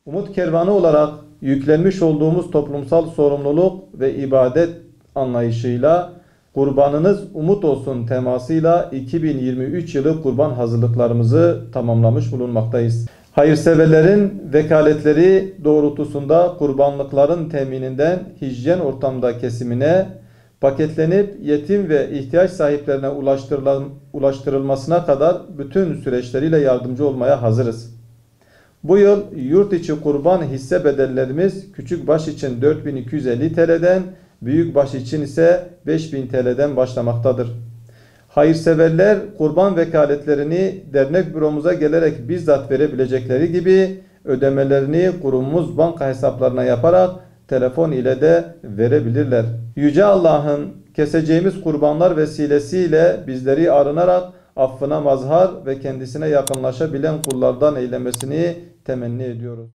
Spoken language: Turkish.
Umut Kervanı olarak yüklenmiş olduğumuz toplumsal sorumluluk ve ibadet anlayışıyla kurbanınız umut olsun temasıyla 2023 yılı kurban hazırlıklarımızı tamamlamış bulunmaktayız. Hayırseverlerin vekaletleri doğrultusunda kurbanlıkların temininden hijyen ortamda kesimine, paketlenip yetim ve ihtiyaç sahiplerine ulaştırılmasına kadar bütün süreçleriyle yardımcı olmaya hazırız. Bu yıl yurt içi kurban hisse bedellerimiz küçük baş için 4250 TL'den, büyük baş için ise 5000 TL'den başlamaktadır. Hayırseverler kurban vekaletlerini dernek büromuza gelerek bizzat verebilecekleri gibi ödemelerini kurumumuz banka hesaplarına yaparak telefon ile de verebilirler. Yüce Allah'ın keseceğimiz kurbanlar vesilesiyle bizleri arınarak affına mazhar ve kendisine yakınlaşabilen kullardan eylemesini temenni ediyoruz.